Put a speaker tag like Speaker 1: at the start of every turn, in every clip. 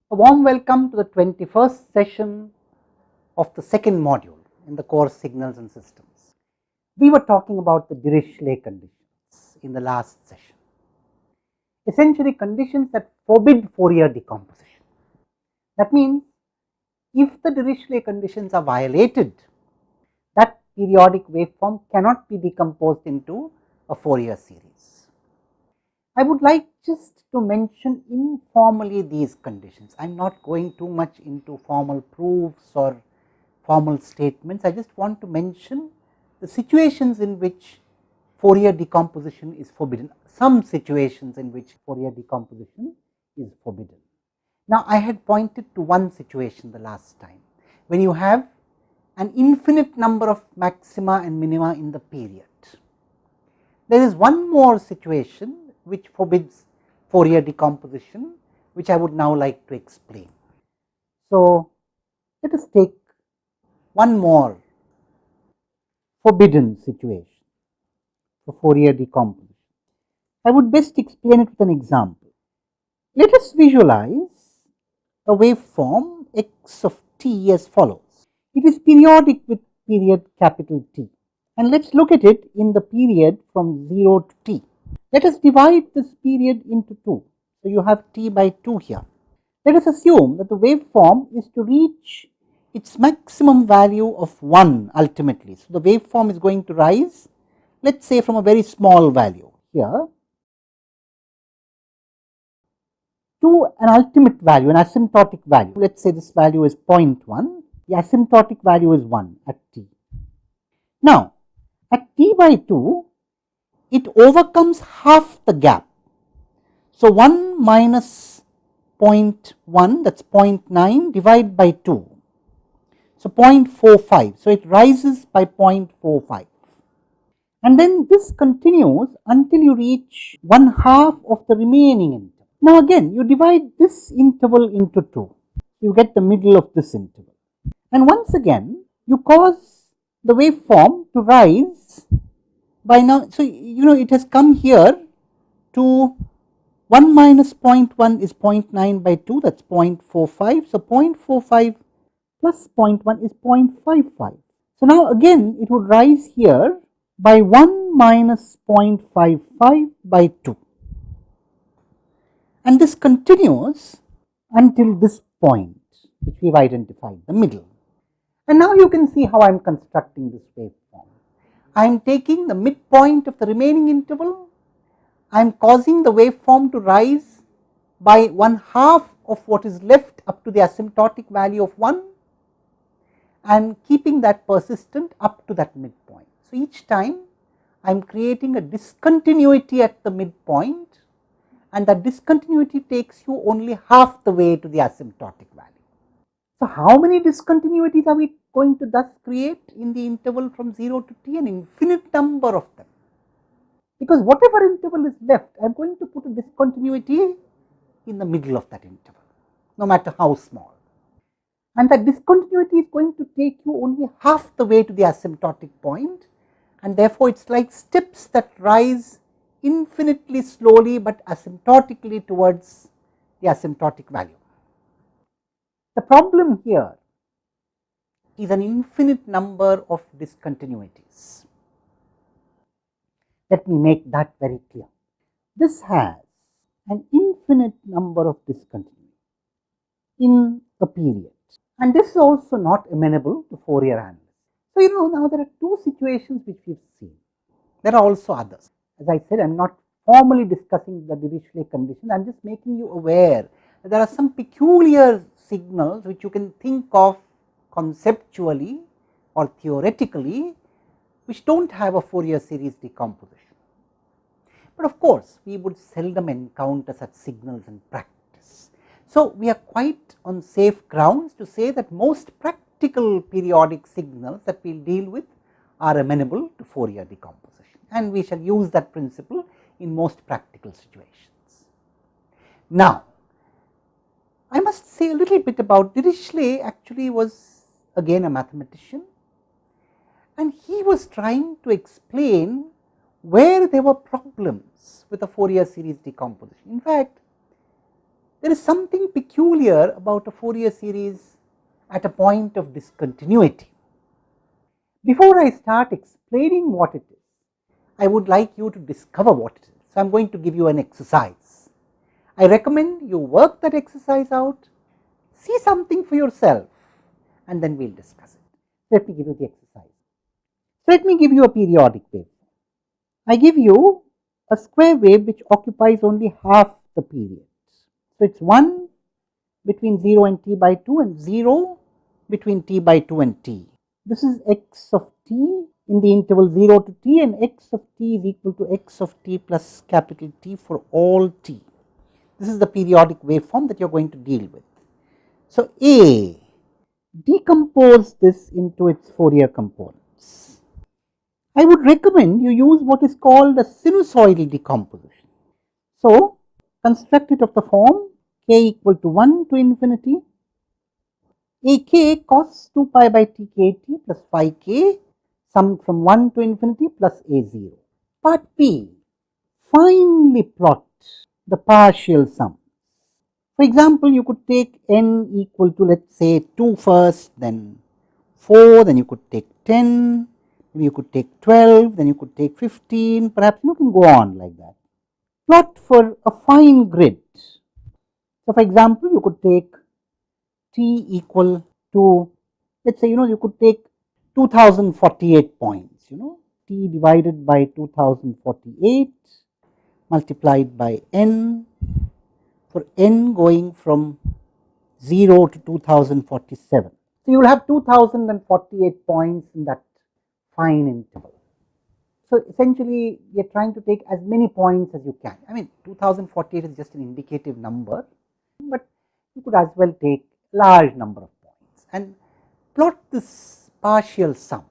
Speaker 1: A warm welcome to the 21st session of the second module in the course Signals and Systems. We were talking about the Dirichlet conditions in the last session, essentially conditions that forbid Fourier decomposition. That means, if the Dirichlet conditions are violated, that periodic waveform cannot be decomposed into a Fourier series. I would like just to mention informally these conditions. I am not going too much into formal proofs or formal statements. I just want to mention the situations in which Fourier decomposition is forbidden, some situations in which Fourier decomposition is forbidden. Now, I had pointed to one situation the last time, when you have an infinite number of maxima and minima in the period. There is one more situation which forbids Fourier decomposition, which I would now like to explain. So, let us take one more forbidden situation for Fourier decomposition. I would best explain it with an example. Let us visualize a waveform x of t as follows. It is periodic with period capital T, and let us look at it in the period from 0 to t. Let us divide this period into 2. So, you have t by 2 here. Let us assume that the waveform is to reach its maximum value of 1 ultimately. So, the waveform is going to rise, let us say, from a very small value here to an ultimate value, an asymptotic value. Let us say this value is 0.1, the asymptotic value is 1 at t. Now, at t by 2, it overcomes half the gap. So, 1 minus 0.1, that is 0.9, divided by 2. So, 0.45. So, it rises by 0.45. And then this continues until you reach 1/2 of the remaining interval. Now, again, you divide this interval into 2. You get the middle of this interval. And once again, you cause the waveform to rise by now. So, it has come here to 1 minus 0.1 is 0.9 by 2, that is 0.45. So, 0.45 plus 0.1 is 0.55. So, now again it would rise here by 1 minus 0.55 by 2, and this continues until this point which we have identified, the middle. And now you can see how I am constructing this waveform. I am taking the midpoint of the remaining interval, I am causing the waveform to rise by 1/2 of what is left up to the asymptotic value of 1, and keeping that persistent up to that midpoint. So, each time I am creating a discontinuity at the midpoint, and that discontinuity takes you only half the way to the asymptotic value. So, how many discontinuities are we going to thus create in the interval from 0 to t? An infinite number of them, because whatever interval is left, I am going to put a discontinuity in the middle of that interval, no matter how small. And that discontinuity is going to take you only half the way to the asymptotic point, and therefore, it is like steps that rise infinitely slowly, but asymptotically towards the asymptotic value. The problem here is an infinite number of discontinuities. Let me make that very clear. This has an infinite number of discontinuities in a period, and this is also not amenable to Fourier analysis. So, now there are two situations which we have seen. There are also others. As I said, I am not formally discussing the Dirichlet condition, I am just making you aware that there are some peculiar signals which you can think of conceptually or theoretically, which do not have a Fourier series decomposition. But of course, we would seldom encounter such signals in practice. So, we are quite on safe grounds to say that most practical periodic signals that we will deal with are amenable to Fourier decomposition, and we shall use that principle in most practical situations. Now, I must say a little bit about Dirichlet. Actually was again a mathematician, and he was trying to explain where there were problems with the Fourier series decomposition. In fact, there is something peculiar about a Fourier series at a point of discontinuity. Before I start explaining what it is, I would like you to discover what it is. So, I am going to give you an exercise. I recommend you work that exercise out, see something for yourself, and then we will discuss it. Let me give you the exercise. So, let me give you a periodic wave. I give you a square wave which occupies only half the period. So, it is 1 between 0 and t by 2 and 0 between t by 2 and t. This is x of t in the interval 0 to t, and x of t is equal to x of t plus capital T for all t. This is the periodic waveform that you are going to deal with. So, A, decompose this into its Fourier components. I would recommend you use what is called a sinusoidal decomposition. So, construct it of the form k equal to 1 to infinity ak cos 2 pi by t kt plus phi k summed from 1 to infinity plus a0. Part B, finely plot the partial sum. For example, you could take n equal to, let us say, 2 first, then 4, then you could take 10, maybe you could take 12, then you could take 15, perhaps you can go on like that. Plot for a fine grid. So, for example, you could take t equal to, let us say, you could take 2048 points, t divided by 2048 multiplied by n for n going from 0 to 2047. So, you will have 2048 points in that fine interval. So, essentially we are trying to take as many points as you can. I mean, 2048 is just an indicative number, but you could as well take large number of points and plot this partial sum.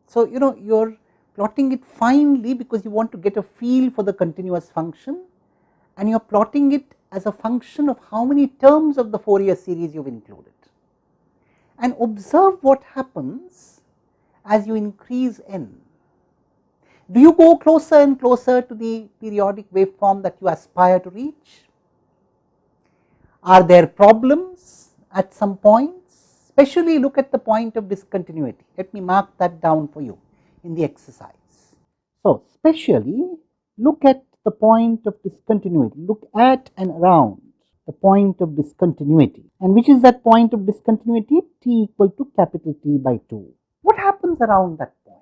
Speaker 1: So, you are plotting it finely because you want to get a feel for the continuous function, and you are plotting it as a function of how many terms of the Fourier series you have included. And observe what happens as you increase n. Do you go closer and closer to the periodic waveform that you aspire to reach? Are there problems at some points? Especially look at the point of discontinuity. Let me mark that down for you in the exercise. So, especially look at the point of discontinuity. Look at and around the point of discontinuity. And which is that point of discontinuity? T equal to capital T by 2. What happens around that point?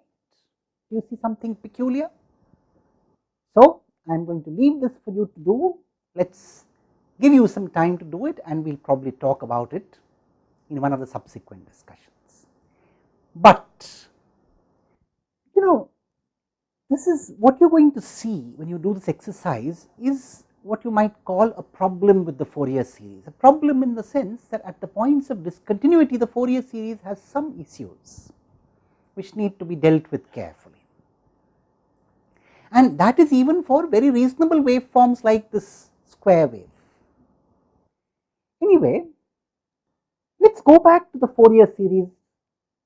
Speaker 1: Do you see something peculiar? So, I am going to leave this for you to do. Let us give you some time to do it, and we will probably talk about it in one of the subsequent discussions. But, this is what you are going to see when you do this exercise is what you might call a problem with the Fourier series. A problem in the sense that at the points of discontinuity, the Fourier series has some issues which need to be dealt with carefully. And that is even for very reasonable waveforms like this square wave. Anyway, let us go back to the Fourier series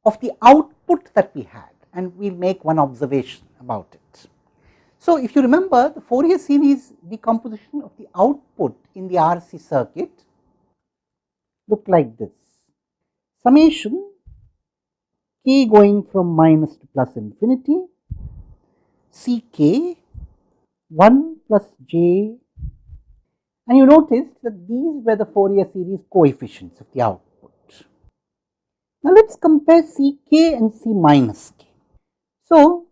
Speaker 1: of the output that we had, and we will make one observation about it. So, if you remember, the Fourier series decomposition of the output in the RC circuit looked like this: summation k going from minus to plus infinity, Ck 1 plus j, and you noticed that these were the Fourier series coefficients of the output. Now, let us compare Ck and C minus k. So,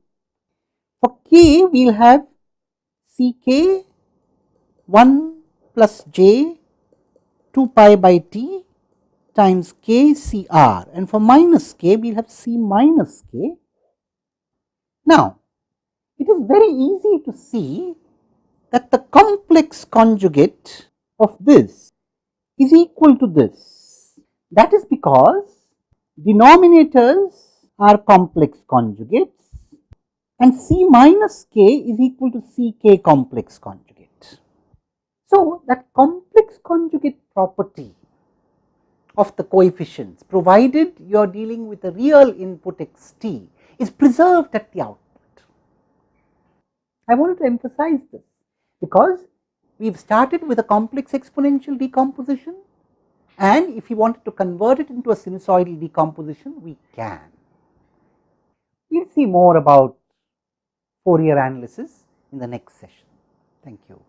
Speaker 1: for k we will have Ck 1 plus j 2 pi by t times k Cr, and for minus k we will have C minus k. Now, it is very easy to see that the complex conjugate of this is equal to this. That is because denominators are complex conjugates, and C minus k is equal to Ck complex conjugate. So, that complex conjugate property of the coefficients, provided you are dealing with a real input xt, is preserved at the output. I wanted to emphasize this because We have started with a complex exponential decomposition, and if you wanted to convert it into a sinusoidal decomposition, we can. We will see more about Fourier analysis in the next session. Thank you.